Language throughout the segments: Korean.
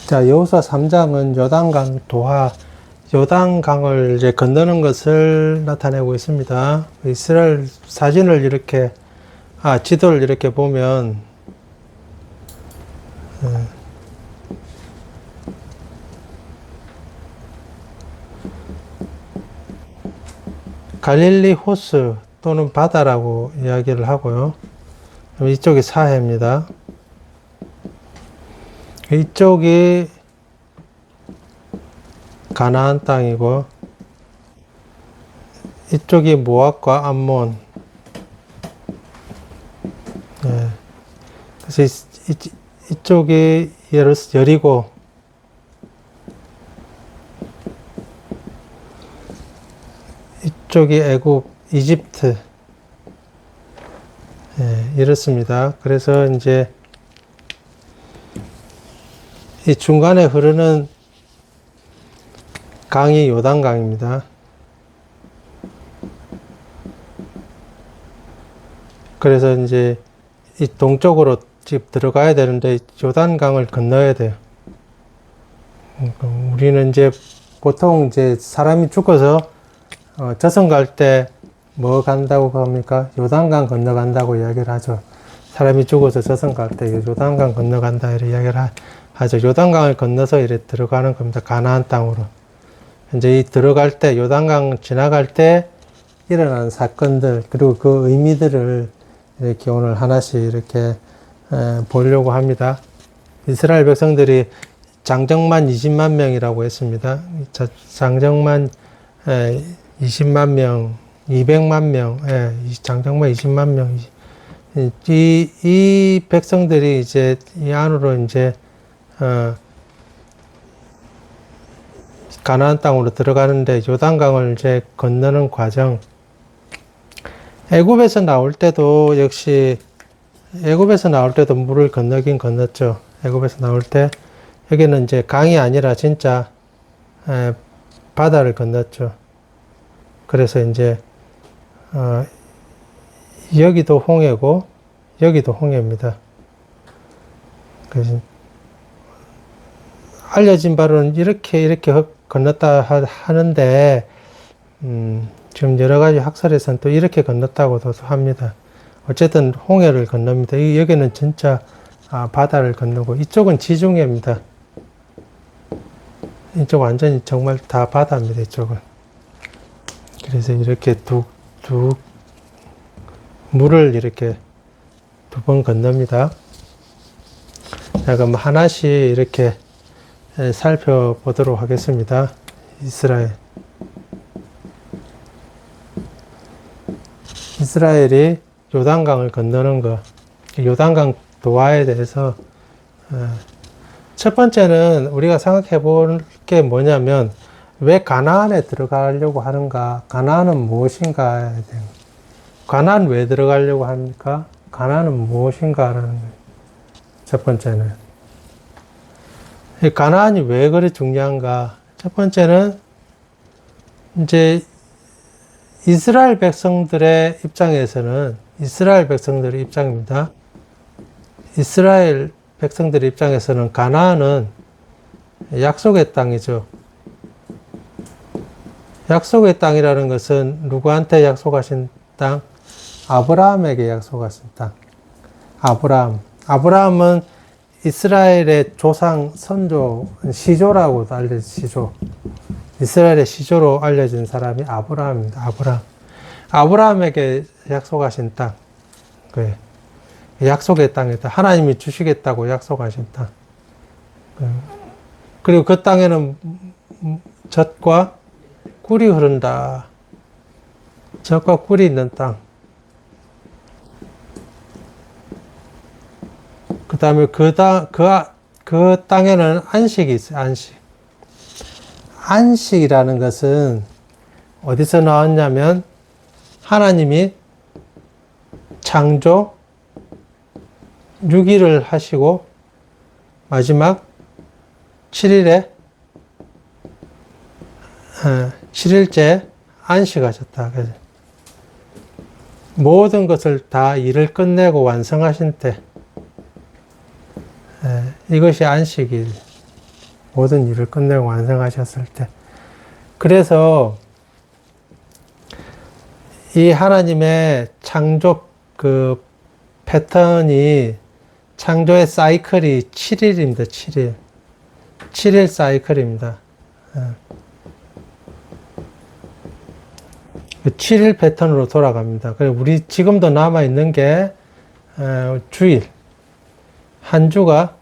자, 여호수아 3장은 요단강 도하, 요단강을 이제 건너는 것을 나타내고 있습니다. 이스라엘 사진을 이렇게, 지도를 이렇게 보면, 갈릴리 호수 또는 바다라고 이야기를 하고요. 이쪽이 사해입니다. 이쪽이 가나안 땅이고, 이쪽이 모압과 암몬. 네. 그래서 이쪽이 여리고, 이쪽이 애굽, 이집트. 네, 이렇습니다. 그래서 이제 이 중간에 흐르는 강이 요단강입니다. 그래서 이제 이 동쪽으로 집 들어가야 되는데 요단강을 건너야 돼요. 우리는 이제 보통 이제 사람이 죽어서 저승 갈 때 뭐 간다고 합니까? 요단강 건너간다고 이야기를 하죠. 사람이 죽어서 저승 갈 때 요단강 건너간다 이렇게 이야기를 하죠. 요단강을 건너서 이렇게 들어가는 겁니다. 가나안 땅으로. 이제 이 들어갈 때 요단강 지나갈 때 일어나는 사건들 그리고 그 의미들을 이렇게 오늘 하나씩 이렇게 보려고 합니다. 이스라엘 백성들이 장정만 20만 명이라고 했습니다. 장정만 20만 명, 200만 명, 장정만 20만 명. 이 백성들이 이제 이 안으로 이제 가나안 땅으로 들어가는데 요단강을 이제 건너는 과정. 애굽에서 나올 때도 역시 애굽에서 나올 때도 물을 건너긴 건넜죠. 애굽에서 나올 때 여기는 이제 강이 아니라 진짜 바다를 건넜죠. 그래서 이제 여기도 홍해고 여기도 홍해입니다. 그래서 알려진 바로는 이렇게 건넜다 하는데 지금 여러 가지 학설에서는 또 이렇게 건넜다고도 합니다. 어쨌든 홍해를 건넙니다. 여기는 진짜 바다를 건너고 이쪽은 지중해입니다. 이쪽 완전히 정말 다 바다입니다. 이쪽은. 그래서 이렇게 두 물을 이렇게 두 번 건넙니다. 자, 그럼 하나씩 이렇게 살펴보도록 하겠습니다. 이스라엘이 요단강을 건너는 것, 요단강 도하에 대해서 첫 번째는 우리가 생각해 볼 게 뭐냐면 왜 가나안에 들어가려고 하는가? 가나안은 무엇인가? 가나안 왜 들어가려고 합니까? 가나안은 무엇인가라는 거예요. 첫 번째는 가나안이 왜 그리 중요한가? 첫 번째는 이제 이스라엘 백성들의 입장에서는 이스라엘 백성들의 입장입니다. 이스라엘 백성들의 입장에서는 가나안은 약속의 땅이죠. 약속의 땅이라는 것은 누구한테 약속하신 땅? 아브라함에게 약속하신 땅. 아브라함은 이스라엘의 조상, 선조, 시조라고도 알려진 시조. 이스라엘의 시조로 알려진 사람이 아브라함입니다. 아브라함에게 약속하신 땅. 약속의 땅이다. 하나님이 주시겠다고 약속하신 땅. 그리고 그 땅에는 젖과 꿀이 흐른다. 젖과 꿀이 있는 땅. 그 다음에 그 땅에는 안식이 있어요. 안식이라는 것은 어디서 나왔냐면 하나님이 창조 6일을 하시고 마지막 7일에 7일째 안식하셨다. 그래서 모든 것을 다 일을 끝내고 완성하신 때 이것이 안식일. 모든 일을 끝내고 완성하셨을 때. 그래서 이 하나님의 창조 그 패턴이, 창조의 사이클이 7일입니다. 7일. 7일 사이클입니다. 7일 패턴으로 돌아갑니다. 그래서 우리 지금도 남아있는 게 주일. 한 주가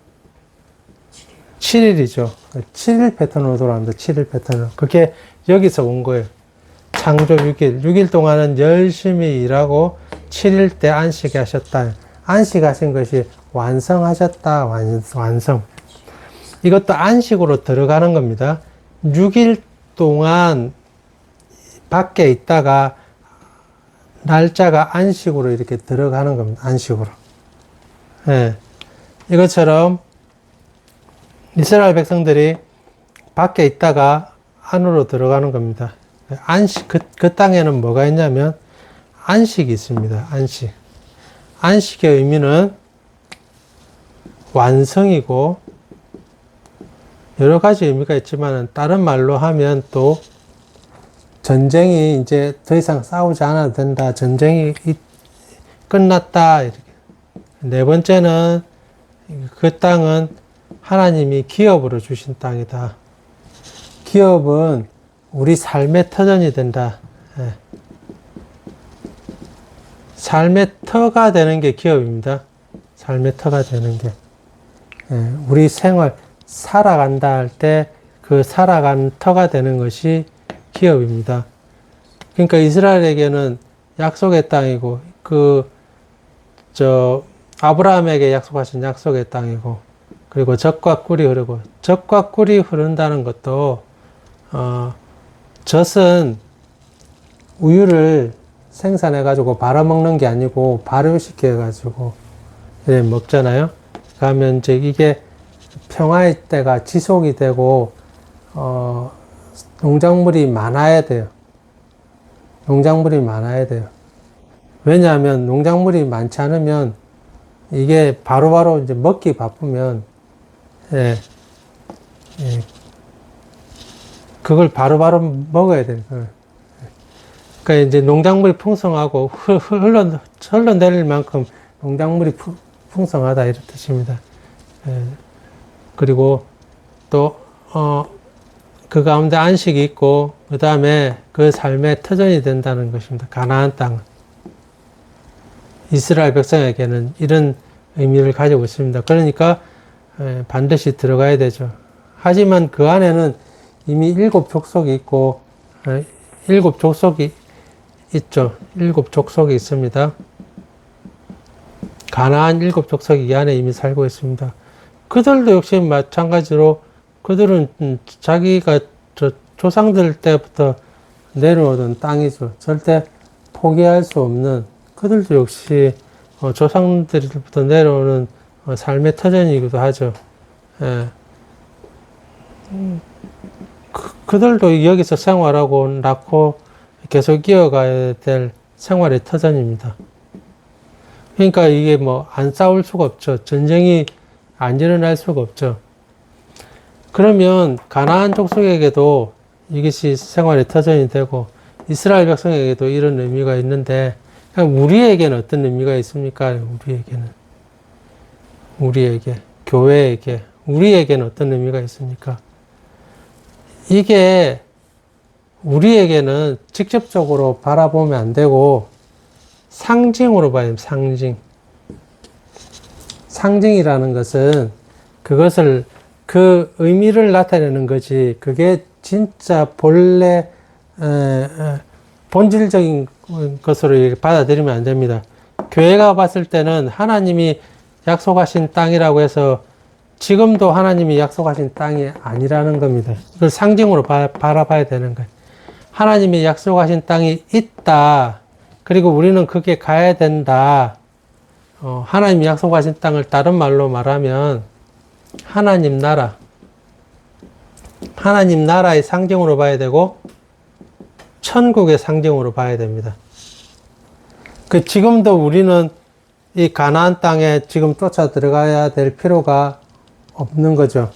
7일이죠. 7일 패턴으로 돌아갑니다. 7일 패턴으로. 그게 여기서 온 거예요. 창조 6일. 6일 동안은 열심히 일하고 7일 때 안식하셨다. 안식하신 것이 완성하셨다. 완성. 이것도 안식으로 들어가는 겁니다. 6일 동안 밖에 있다가 날짜가 안식으로 이렇게 들어가는 겁니다. 안식으로. 예. 이것처럼 이스라엘 백성들이 밖에 있다가 안으로 들어가는 겁니다. 안식, 그 땅에는 뭐가 있냐면 안식이 있습니다. 안식. 안식의 의미는 완성이고 여러 가지 의미가 있지만 다른 말로 하면 또 전쟁이 이제 더 이상 싸우지 않아도 된다. 전쟁이 끝났다. 이렇게. 네 번째는 그 땅은 하나님이 기업으로 주신 땅이다. 기업은 우리 삶의 터전이 된다. 예. 삶의 터가 되는 게 기업입니다. 삶의 터가 되는 게. 예. 우리 생활, 살아간다 할 때 그 살아간 터가 되는 것이 기업입니다. 그러니까 이스라엘에게는 약속의 땅이고, 아브라함에게 약속하신 약속의 땅이고, 그리고 젖과 꿀이 흐르고, 젖과 꿀이 흐른다는 것도, 젖은 우유를 생산해가지고 발아먹는 게 아니고, 발효시켜가지고, 먹잖아요. 그러면 이제 이게 평화의 때가 지속이 되고, 농작물이 많아야 돼요. 농작물이 많아야 돼요. 왜냐하면 농작물이 많지 않으면 이게 바로바로 이제 먹기 바쁘면, 그걸 바로바로 먹어야 돼요. 그러니까 이제 농작물이 풍성하고 흘러내릴 만큼 농작물이 풍성하다 이런 뜻입니다. 그리고 또, 그 가운데 안식이 있고, 그 다음에 그 삶의 터전이 된다는 것입니다. 가나안 땅. 이스라엘 백성에게는 이런 의미를 가지고 있습니다. 그러니까 반드시 들어가야 되죠. 하지만 그 안에는 이미 7족속이 있고, 7족속이 있죠. 7족속이 있습니다. 가나안 7족속이 이 안에 이미 살고 있습니다. 그들도 역시 마찬가지로 그들은 자기가 조상들 때부터 내려오던 땅이죠. 절대 포기할 수 없는, 그들도 역시 조상들부터 내려오는 삶의 터전이기도 하죠. 그들도 여기서 생활하고 낳고 계속 이어가야 될 생활의 터전입니다. 그러니까 이게 뭐 안 싸울 수가 없죠. 전쟁이 안 일어날 수가 없죠. 그러면 가나안 족속에게도 이것이 생활의 터전이 되고 이스라엘 백성에게도 이런 의미가 있는데, 우리에게는 어떤 의미가 있습니까? 우리에게, 교회에게, 우리에게는 어떤 의미가 있습니까? 이게 우리에게는 직접적으로 바라보면 안 되고 상징으로 봐야 됩니다. 상징이라는 것은 그것을, 그 의미를 나타내는 거지, 그게 진짜 본래 본질적인 것으로 받아들이면 안 됩니다. 교회가 봤을 때는 하나님이 약속하신 땅이라고 해서 지금도 하나님이 약속하신 땅이 아니라는 겁니다. 그걸 상징으로 바라봐야 되는 거예요. 하나님이 약속하신 땅이 있다. 그리고 우리는 그게 가야 된다. 하나님이 약속하신 땅을 다른 말로 말하면 하나님 나라의 상징으로 봐야 되고 천국의 상징으로 봐야 됩니다. 지금도 우리는 이 가나안 땅에 지금 쫓아 들어가야 될 필요가 없는 거죠.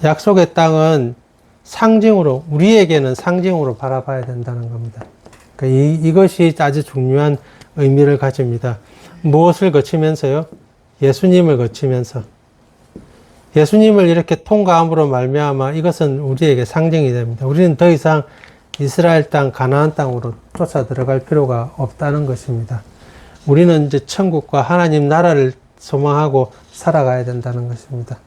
약속의 땅은 상징으로, 우리에게는 상징으로 바라봐야 된다는 겁니다. 이것이 아주 중요한 의미를 가집니다. 무엇을 거치면서요? 예수님을 거치면서. 예수님을 이렇게 통과함으로 말미암아 이것은 우리에게 상징이 됩니다. 우리는 더 이상 이스라엘 땅, 가나안 땅으로 쫓아 들어갈 필요가 없다는 것입니다. 우리는 이제 천국과 하나님 나라를 소망하고 살아가야 된다는 것입니다.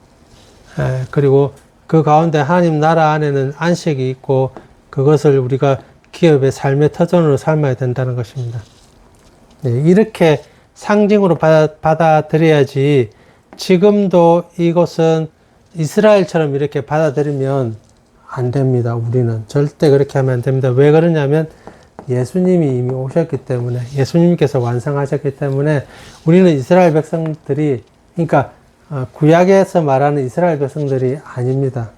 그리고 그 가운데 하나님 나라 안에는 안식이 있고 그것을 우리가 기업의 삶의 터전으로 삼아야 된다는 것입니다. 이렇게 상징으로 받아들여야지 지금도 이것은 이스라엘처럼 이렇게 받아들이면 안 됩니다. 우리는 절대 그렇게 하면 안 됩니다. 왜 그러냐면 예수님이 이미 오셨기 때문에, 예수님께서 완성하셨기 때문에 우리는 이스라엘 백성들이, 그러니까 구약에서 말하는 이스라엘 백성들이 아닙니다.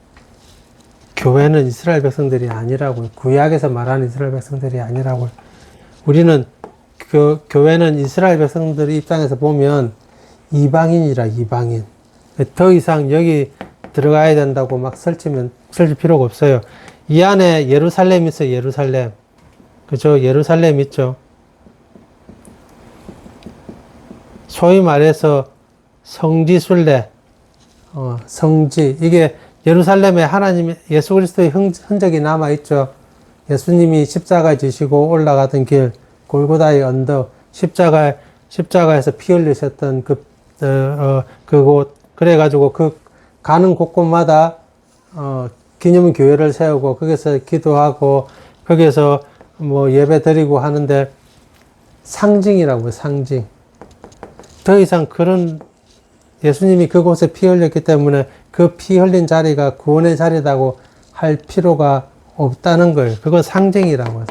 교회는 이스라엘 백성들이 아니라고요. 구약에서 말하는 이스라엘 백성들이 아니라고요. 우리는 교회는 이스라엘 백성들 입장에서 보면 이방인이라, 이방인. 더 이상 여기 들어가야 된다고 막 설칠 필요가 없어요. 이 안에 예루살렘 있어요, 예루살렘. 그죠? 예루살렘 있죠. 소위 말해서 성지순례, 성지. 이게 예루살렘에 하나님, 예수 그리스도의 흔적이 남아있죠. 예수님이 십자가 지시고 올라가던 길, 골고다의 언덕, 십자가에서 피 흘리셨던 그곳, 그래가지고 가는 곳곳마다, 기념교회를 세우고, 거기서 기도하고, 거기서 뭐 예배 드리고 하는데, 상징이라고요, 상징. 더 이상 그런, 예수님이 그곳에 피 흘렸기 때문에 그 피 흘린 자리가 구원의 자리라고 할 필요가 없다는 거예요. 그거 상징이라고요.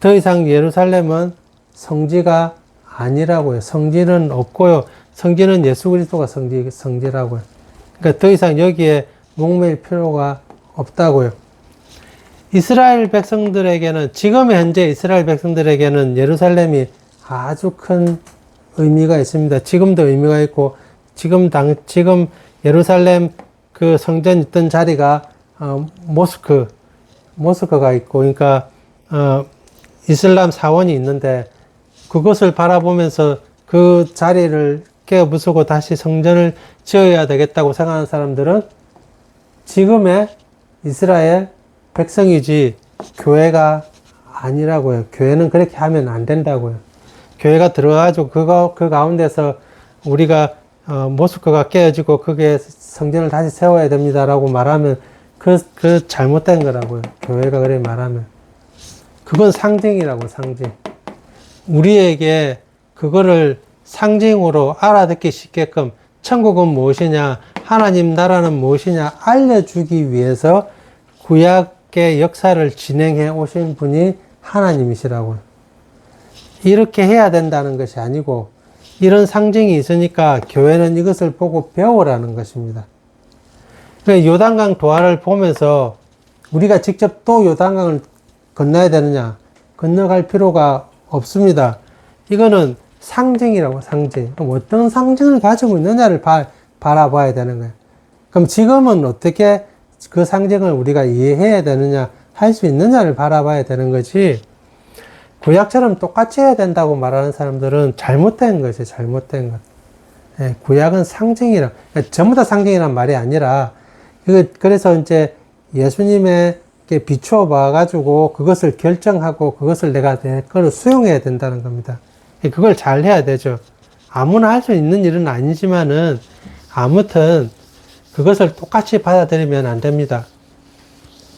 더 이상 예루살렘은 성지가 아니라고요. 성지는 없고요. 성지는 예수 그리스도가 성지라고요. 그러니까 더 이상 여기에 목매일 필요가 없다고요. 이스라엘 백성들에게는, 지금 현재 이스라엘 백성들에게는 예루살렘이 아주 큰 의미가 있습니다. 지금도 의미가 있고, 지금 예루살렘 그 성전 있던 자리가, 모스크가 있고, 그러니까, 이슬람 사원이 있는데, 그것을 바라보면서 그 자리를 깨부수고 다시 성전을 지어야 되겠다고 생각하는 사람들은 지금의 이스라엘 백성이지 교회가 아니라고요. 교회는 그렇게 하면 안 된다고요. 교회가 들어가가지고 그 가운데서 우리가 모스크가 깨어지고 그게 성전을 다시 세워야 됩니다라고 말하면 그 잘못된 거라고요. 교회가 그래 말하면. 그건 상징이라고, 상징. 우리에게 그거를 상징으로 알아듣기 쉽게끔 천국은 무엇이냐, 하나님 나라는 무엇이냐 알려주기 위해서 구약의 역사를 진행해 오신 분이 하나님이시라고요. 이렇게 해야 된다는 것이 아니고 이런 상징이 있으니까 교회는 이것을 보고 배우라는 것입니다. 그러니까 요단강 도하를 보면서 우리가 직접 또 요단강을 건너야 되느냐? 건너갈 필요가 없습니다. 이거는 상징이라고, 상징. 그럼 어떤 상징을 가지고 있느냐를 바라봐야 되는 거예요. 그럼 지금은 어떻게 그 상징을 우리가 이해해야 되느냐, 할 수 있느냐를 바라봐야 되는 거지, 구약처럼 똑같이 해야 된다고 말하는 사람들은 잘못된 것이에요, 잘못된 것. 예, 구약은 상징이라, 그러니까 전부 다 상징이란 말이 아니라, 그래서 이제 예수님에게 비추어 봐가지고 그것을 결정하고 그것을 내가 내 거로 수용해야 된다는 겁니다. 그걸 잘 해야 되죠. 아무나 할 수 있는 일은 아니지만은, 아무튼, 그것을 똑같이 받아들이면 안 됩니다.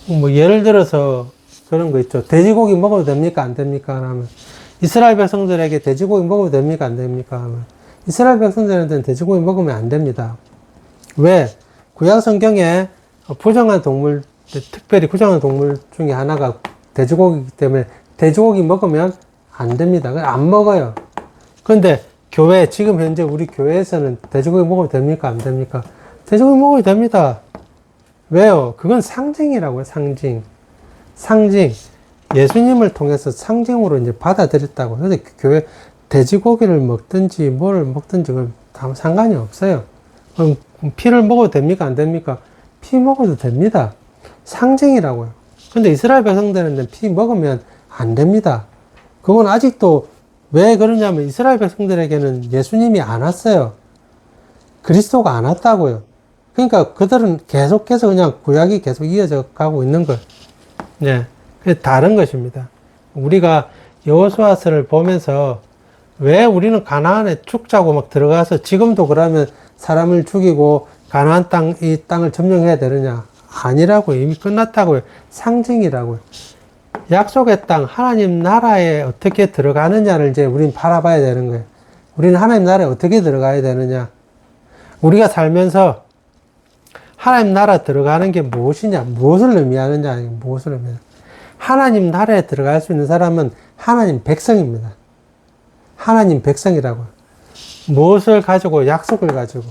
뭐, 예를 들어서 그런 거 있죠. 돼지고기 먹어도 됩니까? 안 됩니까? 하면, 이스라엘 백성들에게 돼지고기 먹어도 됩니까? 안 됩니까? 하면, 이스라엘 백성들한테는 돼지고기 먹으면 안 됩니다. 왜? 구약 성경에 부정한 동물, 특별히 부정한 동물 중에 하나가 돼지고기이기 때문에 돼지고기 먹으면 안 됩니다. 안 먹어요. 그런데 교회, 지금 현재 우리 교회에서는 돼지고기 먹어도 됩니까? 안 됩니까? 돼지고기 먹어도 됩니다. 왜요? 그건 상징이라고요, 상징. 상징. 예수님을 통해서 상징으로 이제 받아들였다고. 그래서 교회, 돼지고기를 먹든지 뭐를 먹든지 그건 아무 상관이 없어요. 그럼 피를 먹어도 됩니까? 안 됩니까? 피 먹어도 됩니다. 상징이라고요. 근데 이스라엘 백성들은 피 먹으면 안 됩니다. 그건 아직도 왜 그러냐면 이스라엘 백성들에게는 예수님이 안 왔어요. 그리스도가 안 왔다고요. 그러니까 그들은 계속해서 그냥 구약이 계속 이어져 가고 있는 거예요. 네. 그게 다른 것입니다. 우리가 여호수아서를 보면서 왜 우리는 가나안에 죽자고 막 들어가서 지금도 그러면 사람을 죽이고 가나안 땅, 이 땅을 점령해야 되느냐? 아니라고요. 이미 끝났다고요. 상징이라고요. 약속의 땅, 하나님 나라에 어떻게 들어가느냐를 이제 우린 바라봐야 되는 거예요. 우리는 하나님 나라에 어떻게 들어가야 되느냐? 우리가 살면서 하나님 나라 들어가는 게 무엇이냐? 무엇을 의미하느냐? 무엇을 의미하느냐? 하나님 나라에 들어갈 수 있는 사람은 하나님 백성입니다. 하나님 백성이라고요. 무엇을 가지고? 약속을 가지고.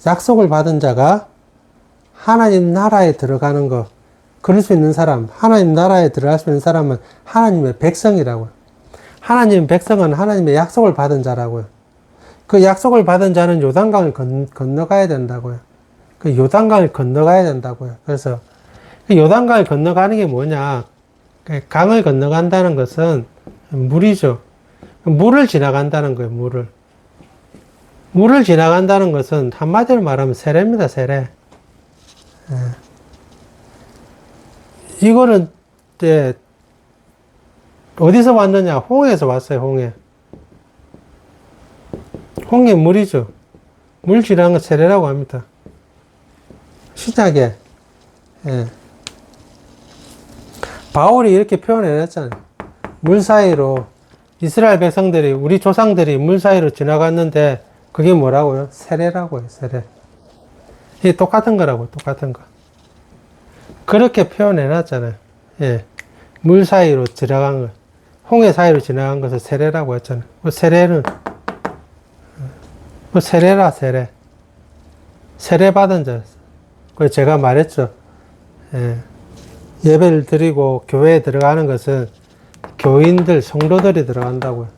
약속을 받은 자가 하나님 나라에 들어가는 것, 그럴 수 있는 사람, 하나님 나라에 들어갈 수 있는 사람은 하나님의 백성이라고요. 하나님의 백성은 하나님의 약속을 받은 자라고요. 그 약속을 받은 자는 요단강을 건너가야 된다고요. 그 요단강을 건너가야 된다고요. 그래서 그 요단강을 건너가는 게 뭐냐? 강을 건너간다는 것은 물이죠. 물을 지나간다는 거예요, 물을. 물을 지나간다는 것은 한마디로 말하면 세례입니다, 세례. 이거는 이제 어디서 왔느냐? 홍해에서 왔어요, 홍해. 홍해 물이죠. 물 지나간 거 세례라고 합니다. 신약에 바울이 이렇게 표현해냈잖아요. 물 사이로 이스라엘 백성들이, 우리 조상들이 물 사이로 지나갔는데 그게 뭐라고요? 세례라고요, 세례. 이게 똑같은 거라고, 똑같은 거. 그렇게 표현해놨잖아요. 예. 물 사이로 지나간 것, 홍해 사이로 지나간 것을 세례라고 했잖아요. 세례는, 세례라, 세례. 세례받은 자. 그래서 제가 말했죠. 예. 예배를 드리고 교회에 들어가는 것은 교인들, 성도들이 들어간다고요.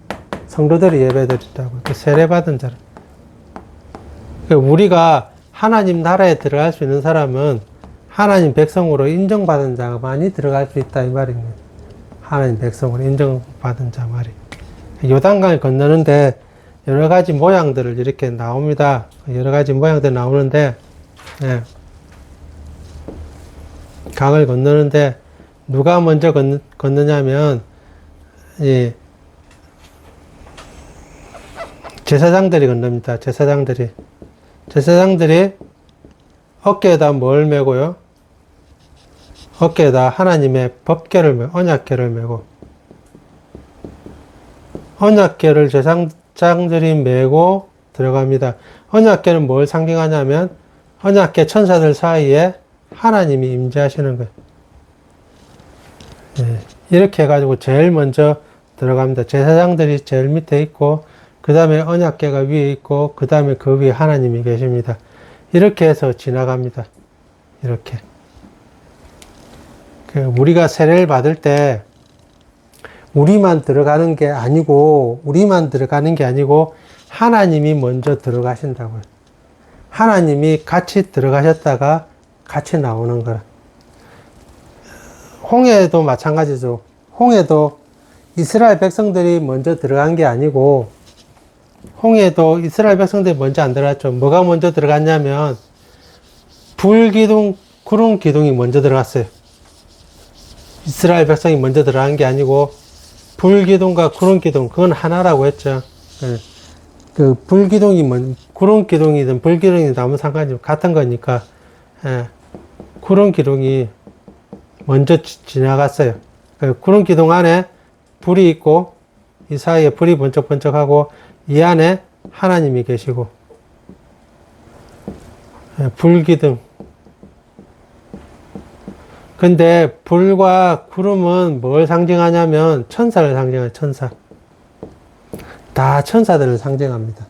성도들이 예배 드린다고요. 세례받은 자를. 우리가 하나님 나라에 들어갈 수 있는 사람은 하나님 백성으로 인정받은 자가 많이 들어갈 수 있다, 이 말입니다. 하나님 백성으로 인정받은 자 말이. 요단강을 건너는데 여러 가지 모양들을 이렇게 나옵니다. 여러 가지 모양들 나오는데, 예. 강을 건너는데 누가 먼저 건너냐면, 이 제사장들이 건넙니다. 제사장들이 어깨에다 뭘 메고요? 어깨에다 하나님의 법궤를 메고, 언약궤를 메고, 언약궤를 제사장들이 메고 들어갑니다. 언약궤는 뭘 상징하냐면 언약궤 천사들 사이에 하나님이 임재하시는 거예요. 예, 이렇게 해가지고 제일 먼저 들어갑니다. 제사장들이 제일 밑에 있고, 그 다음에 언약궤가 위에 있고, 그 다음에 그 위에 하나님이 계십니다. 이렇게 해서 지나갑니다. 이렇게. 우리가 세례를 받을 때 우리만 들어가는 게 아니고 하나님이 먼저 들어가신다고요. 하나님이 같이 들어가셨다가 같이 나오는 거라. 홍해도 마찬가지죠. 홍해도 이스라엘 백성들이 먼저 들어간 게 아니고, 홍해도 이스라엘 백성들이 먼저 안 들어갔죠. 뭐가 먼저 들어갔냐면 불기둥, 구름 기둥이 먼저 들어갔어요. 이스라엘 백성이 먼저 들어간 게 아니고 불기둥과 구름 기둥, 그건 하나라고 했죠. 그 불기둥이 구름 기둥이든 불기둥이든 아무 상관이 같은 거니까, 예. 구름 기둥이 먼저 지나갔어요. 구름 기둥 안에 불이 있고, 이 사이에 불이 번쩍번쩍하고, 이 안에 하나님이 계시고, 불기둥. 근데 불과 구름은 뭘 상징하냐면 천사를 상징해요, 천사. 다 천사들을 상징합니다.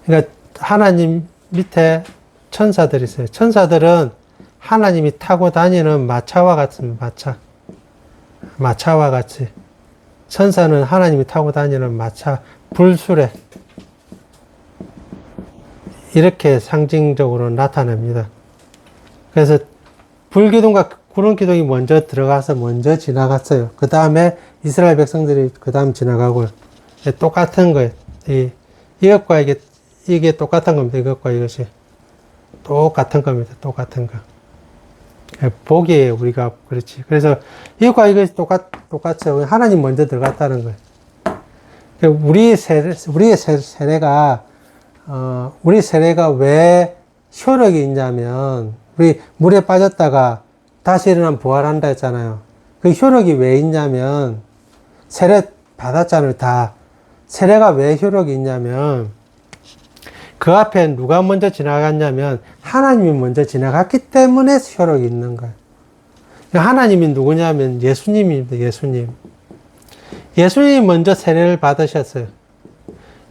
그러니까 하나님 밑에 천사들이 있어요. 천사들은 하나님이 타고 다니는 마차와 같습니다, 마차. 마차와 같이. 천사는 하나님이 타고 다니는 마차, 불수레. 이렇게 상징적으로 나타납니다. 그래서 불기둥과 구름기둥이 먼저 들어가서 먼저 지나갔어요. 그 다음에 이스라엘 백성들이 그 다음 지나가고요. 똑같은 거예요. 이것과 이게 똑같은 겁니다. 이것과 이것이. 똑같은 겁니다. 똑같은 거. 복이에요. 우리가. 그렇지. 그래서 이것과 이것이 똑같죠. 하나님 먼저 들어갔다는 거예요. 우리의 세례가, 우리 세례가 왜 효력이 있냐면, 우리 물에 빠졌다가 다시 일어나면 부활한다 했잖아요. 그 효력이 왜 있냐면, 세례 받았잖아요. 다. 세례가 왜 효력이 있냐면, 그 앞에 누가 먼저 지나갔냐면, 하나님이 먼저 지나갔기 때문에 효력이 있는 거예요. 하나님이 누구냐면 예수님입니다. 예수님. 예수님이 먼저 세례를 받으셨어요.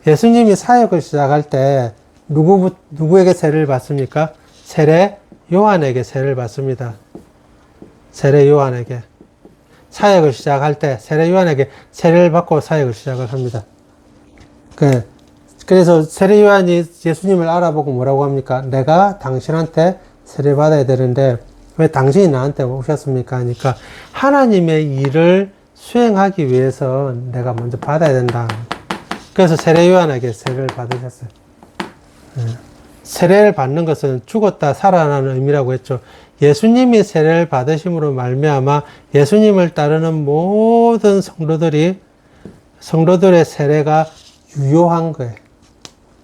예수님이 사역을 시작할 때 누구에게 세례를 받습니까? 세례 요한에게 세례를 받습니다. 세례 요한에게. 사역을 시작할 때 세례 요한에게 세례를 받고 사역을 시작을 합니다. 그래서 세례 요한이 예수님을 알아보고 뭐라고 합니까? 내가 당신한테 세례 받아야 되는데 왜 당신이 나한테 오셨습니까? 하니까 하나님의 일을 수행하기 위해서 내가 먼저 받아야 된다. 그래서 세례 요한에게 세례를 받으셨어요. 세례를 받는 것은 죽었다 살아나는 의미라고 했죠. 예수님이 세례를 받으심으로 말미암아 예수님을 따르는 모든 성도들의 세례가 유효한 거예요.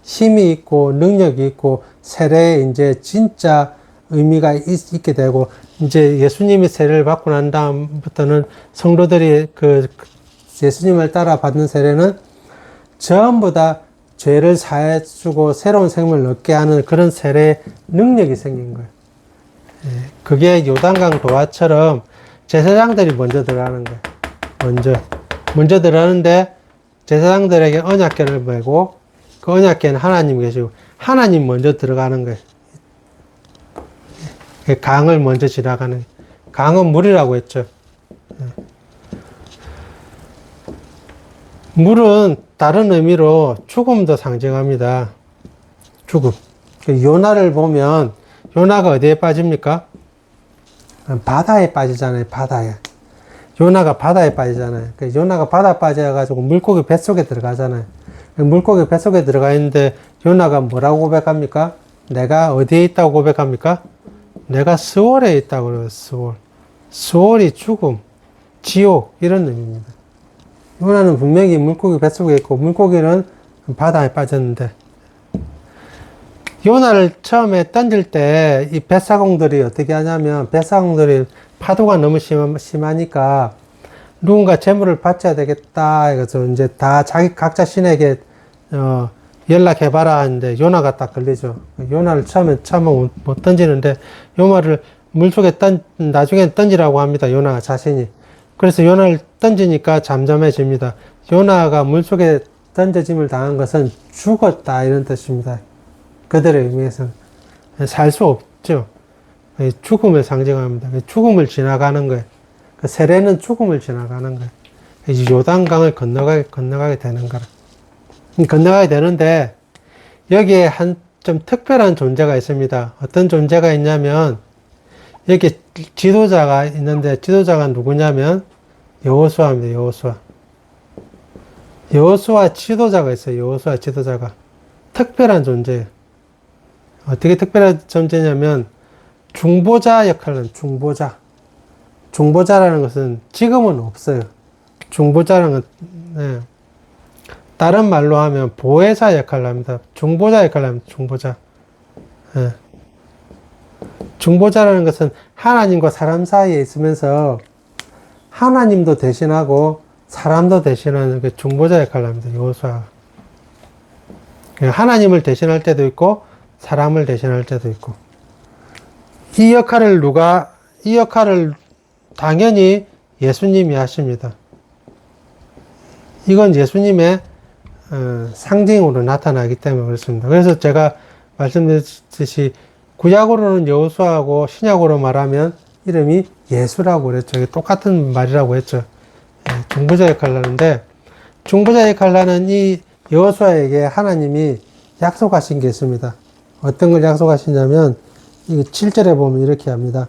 힘이 있고 능력이 있고 세례에 이제 진짜 의미가 있게 되고, 이제 예수님이 세례를 받고 난 다음부터는 성도들이 예수님을 따라 받는 세례는 전부 다 죄를 사해주고 새로운 생명을 얻게 하는 그런 세례 능력이 생긴 거예요. 그게 요단강 도화처럼 제사장들이 먼저 들어가는 거예요. 먼저 들어가는데 제사장들에게 언약궤를 메고 그 언약궤는 하나님 계시고 하나님 먼저 들어가는 거예요. 강을 먼저 지나가는, 강은 물이라고 했죠. 물은 다른 의미로 죽음도 상징합니다. 죽음. 요나를 보면, 요나가 어디에 빠집니까? 바다에 빠지잖아요, 바다에. 요나가 바다에 빠지잖아요. 요나가 바다에 빠져가지고 물고기 뱃속에 들어가잖아요. 물고기 뱃속에 들어가 있는데, 요나가 뭐라고 고백합니까? 내가 어디에 있다고 고백합니까? 내가 스월에 있다고 그래요, 스월. 스월이 죽음, 지옥, 이런 의미입니다. 요나는 분명히 물고기 뱃속에 있고, 물고기는 바다에 빠졌는데, 요나를 처음에 던질 때, 이 뱃사공들이 어떻게 하냐면, 뱃사공들이 파도가 너무 심하니까, 누군가 재물을 바쳐야 되겠다, 그래서 이제 다 각자 신에게, 연락해봐라 하는데 요나가 딱 걸리죠. 요나를 처음에 못 던지는데 요나를 물속에 나중에 던지라고 합니다. 요나가 자신이. 그래서 요나를 던지니까 잠잠해집니다. 요나가 물속에 던져짐을 당한 것은 죽었다 이런 뜻입니다. 그들의 의미에서는 살 수 없죠. 죽음을 상징합니다. 죽음을 지나가는 거예요. 세례는 죽음을 지나가는 거예요. 요단강을 건너가게 되는 거라. 건너가야 되는데 여기에 좀 특별한 존재가 있습니다. 어떤 존재가 있냐면 여기 지도자가 있는데 지도자가 누구냐면 여호수아입니다. 여호수아 지도자가 있어요. 여호수아 지도자가 특별한 존재예요. 어떻게 특별한 존재냐면 중보자 역할을 하는 중보자라는 것은 지금은 없어요. 중보자라는 건 네. 다른 말로 하면 보혜사 역할을 합니다. 중보자 역할을 합니다. 중보자. 예. 중보자라는 것은 하나님과 사람 사이에 있으면서 하나님도 대신하고 사람도 대신하는 그 중보자 역할을 합니다. 여호수아가. 하나님을 대신할 때도 있고 사람을 대신할 때도 있고. 이 역할을 당연히 예수님이 하십니다. 이건 예수님의 상징으로 나타나기 때문에 그렇습니다. 그래서 제가 말씀드렸듯이 구약으로는 여호수아하고 신약으로 말하면 이름이 예수라고 그랬죠. 이게 똑같은 말이라고 했죠. 중보자 역할을 하는데 중보자 역할을 하는 이 여호수아에게 하나님이 약속하신 게 있습니다. 어떤 걸 약속하시냐면 이 7절에 보면 이렇게 합니다.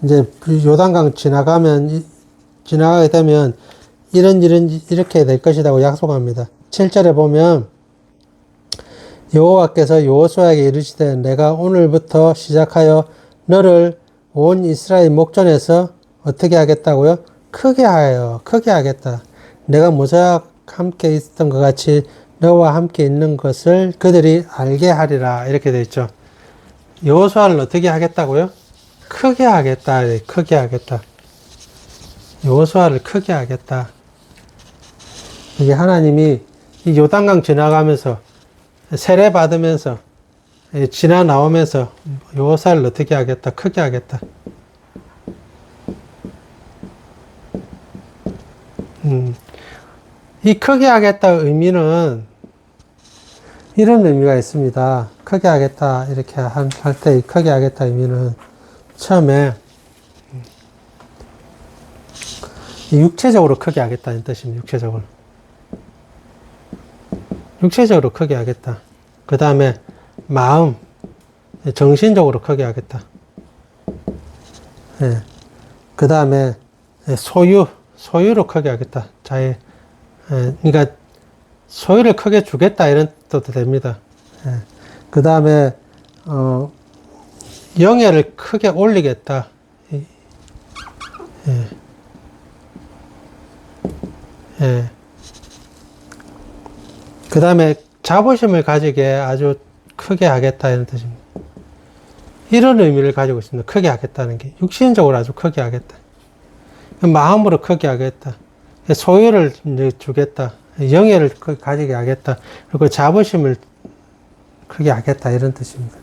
이제 요단강 지나가게 되면 이렇게 될 것이라고 약속합니다. 7절에 보면 여호와께서 여호수아에게 이르시되 내가 오늘부터 시작하여 너를 온 이스라엘 목전에서 어떻게 하겠다고요? 크게 하겠다. 내가 모세와 함께 있었던 것 같이 너와 함께 있는 것을 그들이 알게 하리라. 이렇게 되어 있죠. 여호수아를 어떻게 하겠다고요? 크게 하겠다. 크게 하겠다. 여호수아를 크게 하겠다. 이게 하나님이 이 요단강 지나가면서 세례 받으면서 지나 나오면서 여호수아를 어떻게 하겠다. 크게 하겠다. 이 크게 하겠다 의미는 이런 의미가 있습니다. 크게 하겠다 이렇게 할 때 이 크게 하겠다 의미는 처음에 육체적으로 크게 하겠다는 뜻입니다. 육체적으로 크게 하겠다. 그 다음에 마음, 정신적으로 크게 하겠다. 예. 그 다음에 소유로 크게 하겠다. 그러니까 소유를 크게 주겠다 이런 뜻도 됩니다. 예. 그 다음에 영예를 크게 올리겠다. 예. 예. 그 다음에 자부심을 가지게 아주 크게 하겠다 이런 뜻입니다. 이런 의미를 가지고 있습니다. 크게 하겠다는 게 육신적으로 아주 크게 하겠다. 마음으로 크게 하겠다. 소유를 이제 주겠다. 영예를 가지게 하겠다. 그리고 자부심을 크게 하겠다 이런 뜻입니다.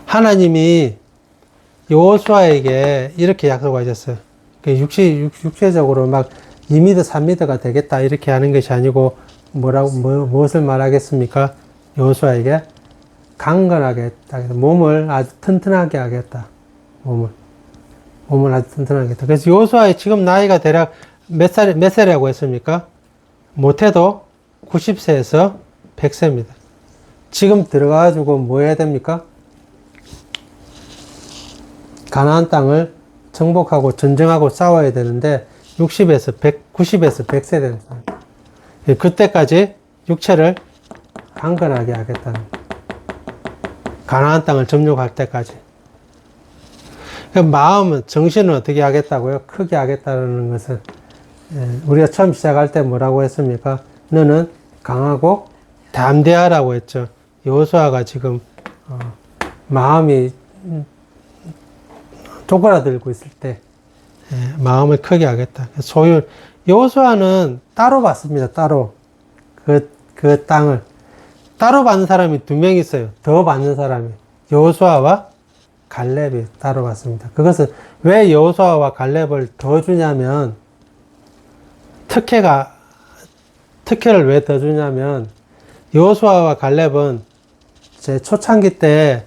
하나님이 여호수아에게 이렇게 약속하셨어요. 육체적으로 막 2m, 3m가 되겠다 이렇게 하는 것이 아니고 무엇을 말하겠습니까? 여호수아에게 강건하게 했다. 몸을 아주 튼튼하게 하겠다. 몸을 아주 튼튼하게 했다. 그래서 여호수아의 지금 나이가 대략 몇 살이라고 했습니까? 못해도 90세에서 100세입니다. 지금 들어가가지고 뭐 해야 됩니까? 가나안 땅을 정복하고 전쟁하고 싸워야 되는데 90에서 100세 되는 사람. 그때까지 육체를 강건하게 하겠다는 가나안 땅을 점령할 때까지. 마음은, 정신은 어떻게 하겠다고요? 크게 하겠다는 것은 우리가 처음 시작할 때 뭐라고 했습니까? 너는 강하고 담대하라고 했죠. 여호수아가 지금 마음이 쪼그라들고 있을 때 마음을 크게 하겠다. 여호수아는 따로 받습니다. 따로 그 땅을 따로 받는 사람이 2명 있어요. 더 받는 사람이 여호수아와 갈렙이 따로 받습니다. 그것은 왜 여호수아와 갈렙을 더 주냐면 특혜를 왜 더 주냐면 여호수아와 갈렙은 제 초창기 때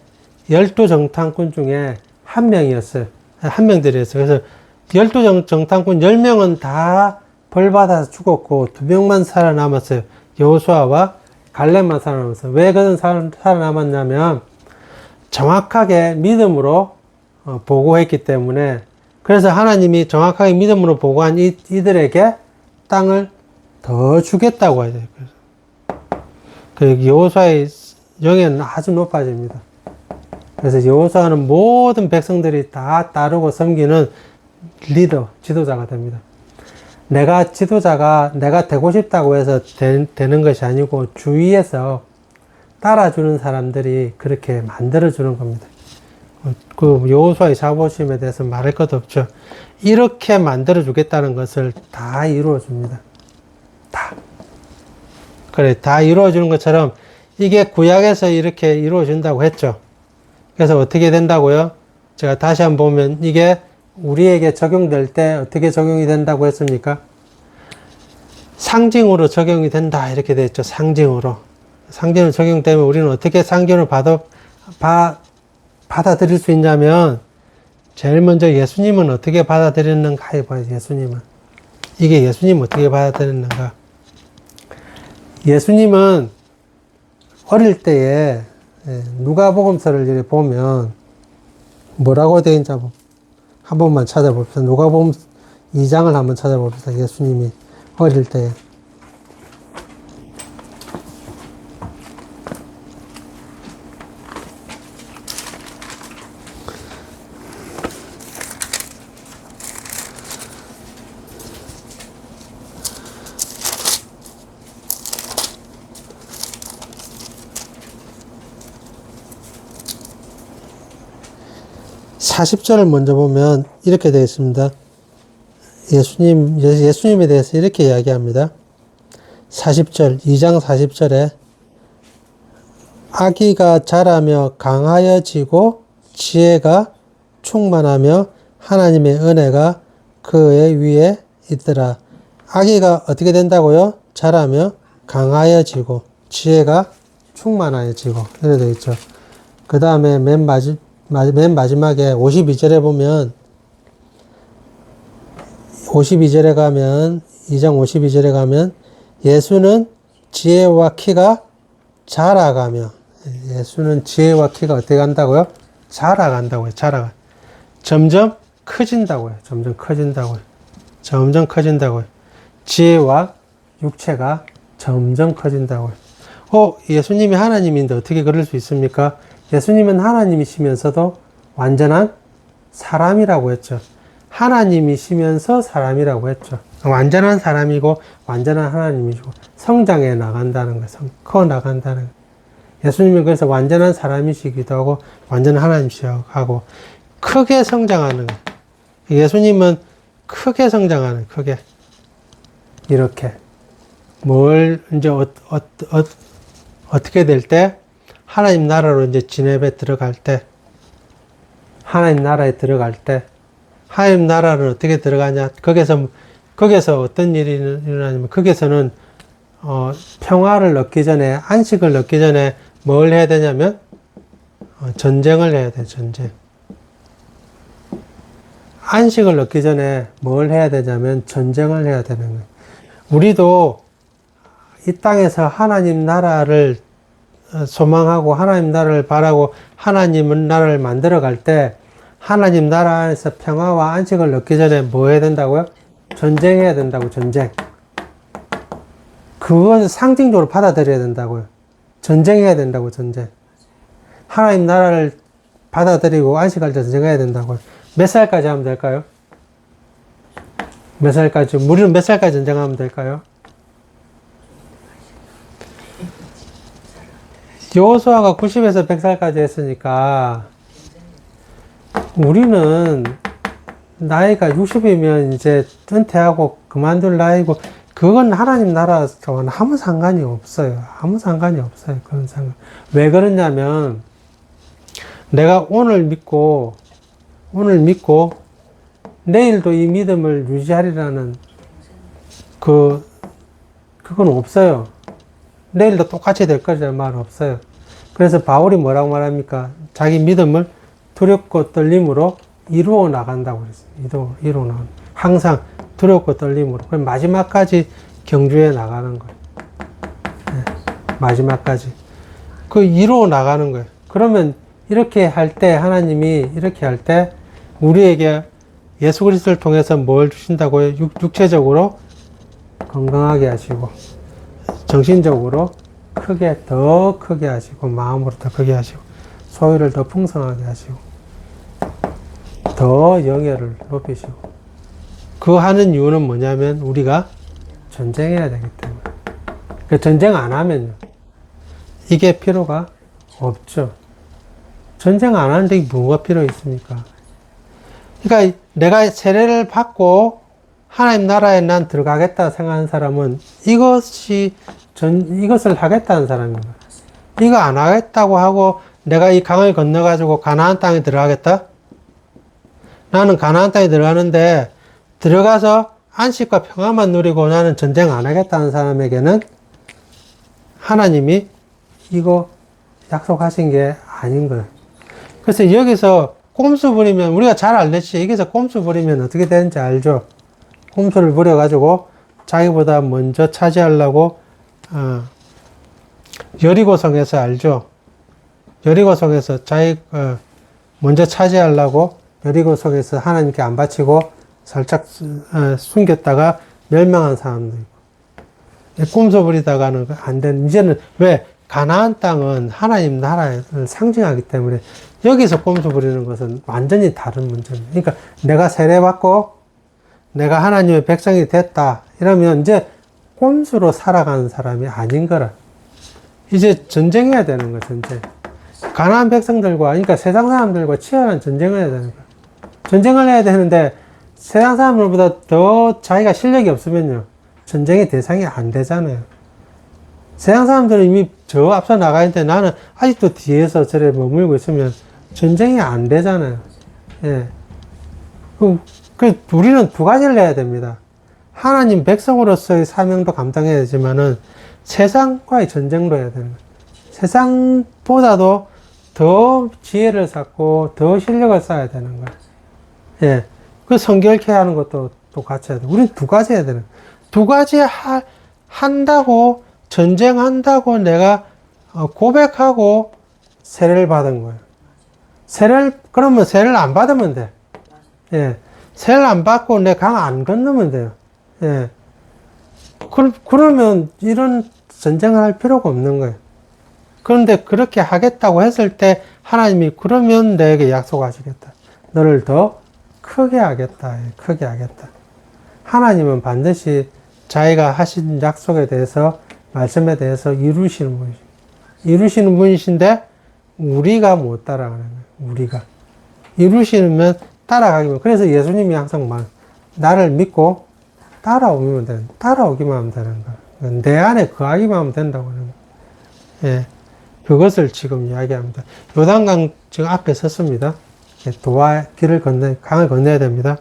12정탐꾼 중에 한 명이었어요. 한 명들이었어요. 그래서 12정탐꾼 10명은 다 벌받아서 죽었고 2명만 살아남았어요. 여호수아와 갈렙만 살아남았어요. 왜 그는 살아남았냐면 정확하게 믿음으로 보고했기 때문에. 그래서 하나님이 정확하게 믿음으로 보고한 이들에게 땅을 더 주겠다고 하죠. 그 여호수아의 영예는 아주 높아집니다. 그래서 여호수아는 모든 백성들이 다 따르고 섬기는 리더, 지도자가 됩니다. 내가 되고 싶다고 해서 되는 것이 아니고 주위에서 따라주는 사람들이 그렇게 만들어주는 겁니다. 그 여호수아의 자부심에 대해서 말할 것도 없죠. 이렇게 만들어주겠다는 것을 다 이루어줍니다. 다 이루어주는 것처럼 이게 구약에서 이렇게 이루어진다고 했죠. 그래서 어떻게 된다고요? 제가 다시 한번 보면 이게 우리에게 적용될 때 어떻게 적용이 된다고 했습니까? 상징으로 적용이 된다 이렇게 되어 있죠. 상징으로 적용되면 우리는 어떻게 상징을 받아들일 수 있냐면 제일 먼저 예수님은 어떻게 받아들였는가 해봐요. 이게 예수님 어떻게 받아들였는가. 예수님은 어릴 때에 누가복음서를 이렇게 보면 뭐라고 되어 있는지 한 번만 찾아봅시다. 누가복음 2장을 한번 찾아봅시다. 예수님이 어릴 때. (40절을) 먼저 보면 이렇게 되어 있습니다. 예수님에 대해서 이렇게 이야기합니다. 40절, 2장 40절에 아기가 자라며 강하여지고 지혜가 충만하며 하나님의 은혜가 그의 위에 있더라. 아기가 어떻게 된다고요? 자라며 강하여지고 지혜가 충만하여지고 이렇게 되어 있죠. 그 다음에 맨 마지막에 52절에 보면 52절에 가면 2장 52절에 가면 예수는 지혜와 키가 자라가며 예수는 지혜와 키가 어떻게 간다고요? 자라간다고요. 점점 커진다고요. 점점 커진다고요. 지혜와 육체가 점점 커진다고요. 예수님이 하나님인데 어떻게 그럴 수 있습니까? 예수님은 하나님이시면서도 완전한 사람이라고 했죠. 하나님이시면서 사람이라고 했죠. 완전한 사람이고 완전한 하나님이시고 성장해 나간다는 거예요. 커 나간다는 거예요. 예수님은 그래서 완전한 사람이시기도 하고 완전한 하나님이시기도 하고 크게 성장하는 거예요. 예수님은 크게 성장하는 크게 이렇게 뭘 이제 어떻게 될 때 하나님 나라로 이제 진입에 들어갈 때 하나님 나라에 들어갈 때 하나님 나라를 어떻게 들어가냐? 거기서 어떤 일이 일어나냐면, 거기서는, 평화를 얻기 전에, 안식을 얻기 전에 뭘 해야 되냐면, 전쟁을 해야 돼, 전쟁. 안식을 얻기 전에 뭘 해야 되냐면, 전쟁을 해야 되는 거예요. 우리도 이 땅에서 하나님 나라를 소망하고, 하나님 나라를 바라고, 하나님 나라를 만들어 갈 때, 하나님 나라 안에서 평화와 안식을 얻기 전에 뭐 해야 된다고요? 전쟁해야 된다고, 전쟁. 그것을 상징적으로 받아들여야 된다고요. 전쟁해야 된다고, 전쟁. 하나님 나라를 받아들이고 안식할 때 전쟁해야 된다고요. 몇 살까지 하면 될까요? 몇 살까지? 우리는 몇 살까지 전쟁하면 될까요? 여호수아가 90에서 100살까지 했으니까 우리는 나이가 60이면 이제 은퇴하고 그만둘 나이고 그건 하나님 나라와는 아무 상관이 없어요. 아무 상관이 없어요. 그런 상관. 왜 그러냐면 내가 오늘 믿고 내일도 이 믿음을 유지하리라는 그건 없어요. 내일도 똑같이 될 거라는 말 없어요. 그래서 바울이 뭐라고 말합니까? 자기 믿음을 두렵고 떨림으로 이루어 나간다고 그랬어요. 이루어 나간다. 항상 두렵고 떨림으로. 그럼 마지막까지 경주해 나가는 거예요. 네, 마지막까지. 이루어 나가는 거예요. 그러면 이렇게 할 때, 하나님이 이렇게 할 때, 우리에게 예수 그리스도를 통해서 뭘 주신다고요? 육체적으로 건강하게 하시고, 정신적으로 더 크게 하시고, 마음으로 더 크게 하시고, 소유를 더 풍성하게 하시고, 더 영예를 높이시고. 그 하는 이유는 뭐냐면, 우리가 전쟁해야 되기 때문에. 전쟁 안 하면요. 이게 필요가 없죠. 전쟁 안 하는데 뭐가 필요 있습니까? 그러니까 내가 세례를 받고 하나님 나라에 난 들어가겠다 생각하는 사람은 이것을 하겠다는 사람입니다. 이거 안 하겠다고 하고 내가 이 강을 건너가지고 가나안 땅에 들어가겠다? 나는 가나안 땅에 들어가는데 들어가서 안식과 평화만 누리고 나는 전쟁 안 하겠다는 사람에게는 하나님이 이거 약속하신 게 아닌 거예요. 그래서 여기서 꼼수 부리면, 우리가 잘 알듯이 여기서 꼼수 부리면 어떻게 되는지 알죠? 꼼수를 부려가지고 자기보다 먼저 차지하려고, 여리고성에서 알죠? 여리고 속에서 먼저 차지하려고 여리고 속에서 하나님께 안 바치고 살짝 숨겼다가 멸망한 사람도 있고, 꼼수 부리다가는 안 되는, 이제는 왜? 가나안 땅은 하나님 나라를 상징하기 때문에 여기서 꼼수 부리는 것은 완전히 다른 문제입니다. 그러니까 내가 세례받고 내가 하나님의 백성이 됐다 이러면 이제 꼼수로 살아가는 사람이 아닌 거라. 이제 전쟁해야 되는 거야, 전쟁. 가나안 백성들과, 그러니까 세상 사람들과 치열한 전쟁을 해야 되는 거야. 전쟁을 해야 되는데 세상 사람들보다 더 자기가 실력이 없으면요, 전쟁의 대상이 안 되잖아요. 세상 사람들은 이미 저 앞서 나가 있는데 나는 아직도 뒤에서 저래 머물고 있으면 전쟁이 안 되잖아요. 예. 우리는 두 가지를 해야 됩니다. 하나님 백성으로서의 사명도 감당해야 되지만은 세상과의 전쟁도 해야 되는 거예요. 세상보다도 더 지혜를 쌓고 더 실력을 쌓아야 되는 거예요. 예. 그 성결케 하는 것도 또 같이 해야 돼. 우리는 두 가지 해야 되는 거예요. 두 가지 한다고, 전쟁한다고 내가 고백하고 세례를 받은 거예요. 그러면 세례를 안 받으면 돼. 예. 세례를 안 받고 내 강 안 건너면 돼요. 예. 그러면 이런 전쟁을 할 필요가 없는 거예요. 그런데 그렇게 하겠다고 했을 때 하나님이 그러면 내게 약속하시겠다. 너를 더 크게 하겠다. 크게 하겠다. 하나님은 반드시 자기가 하신 약속에 대해서, 말씀에 대해서 이루시는 분이시죠. 이루시는 분이신데 우리가 못 따라가는 거예요. 우리가. 이루시면 따라가기만. 그래서 예수님이 항상 나를 믿고 따라오기만 하면 되는 거예요. 내 안에 거하기만 하면 된다고 하는 거예요. 예. 그것을 지금 이야기합니다. 요단강 지금 앞에 섰습니다. 강을 건너야 됩니다.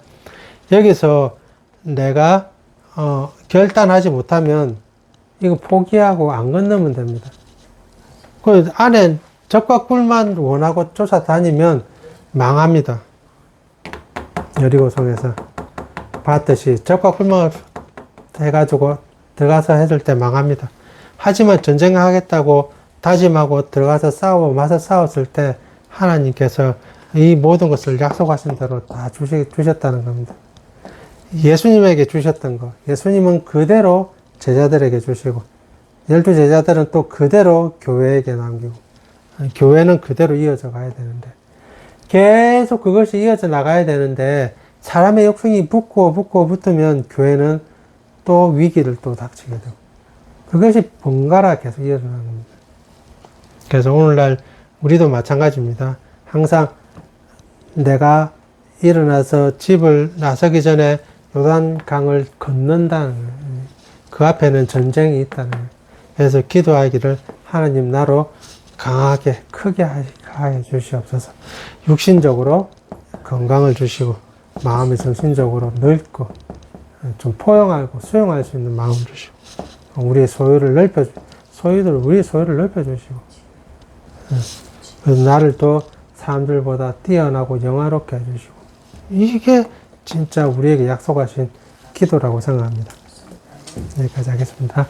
여기서 내가, 결단하지 못하면 이거 포기하고 안 건너면 됩니다. 그 안에 적과 꿀만 원하고 쫓아다니면 망합니다. 여리고 속에서 봤듯이 적과 꿀만 해가지고 들어가서 했을 때 망합니다. 하지만 전쟁하겠다고 다짐하고 들어가서 맞서 싸웠을 때 하나님께서 이 모든 것을 약속하신 대로 다 주셨다는 겁니다. 예수님에게 주셨던 거, 예수님은 그대로 제자들에게 주시고, 12제자들은 또 그대로 교회에게 남기고, 교회는 그대로 이어져 가야 되는데, 계속 그것이 이어져 나가야 되는데, 사람의 욕심이 붙으면 교회는 또 위기를 또 닥치게 되고, 그것이 번갈아 계속 이어져 나가는 겁니다. 그래서 오늘날 우리도 마찬가지입니다. 항상 내가 일어나서 집을 나서기 전에 요단강을 건넌다는 거예요. 그 앞에는 전쟁이 있다는 거예요. 그래서 기도하기를 하나님 나로 강하게 크게 하여 주시옵소서. 육신적으로 건강을 주시고 마음이 정신적으로 넓고 좀 포용하고 수용할 수 있는 마음을 주시고 우리의 소유를 넓혀주시고 나를 또 사람들보다 뛰어나고 영화롭게 해주시고, 이게 진짜 우리에게 약속하신 기도라고 생각합니다. 여기까지 하겠습니다.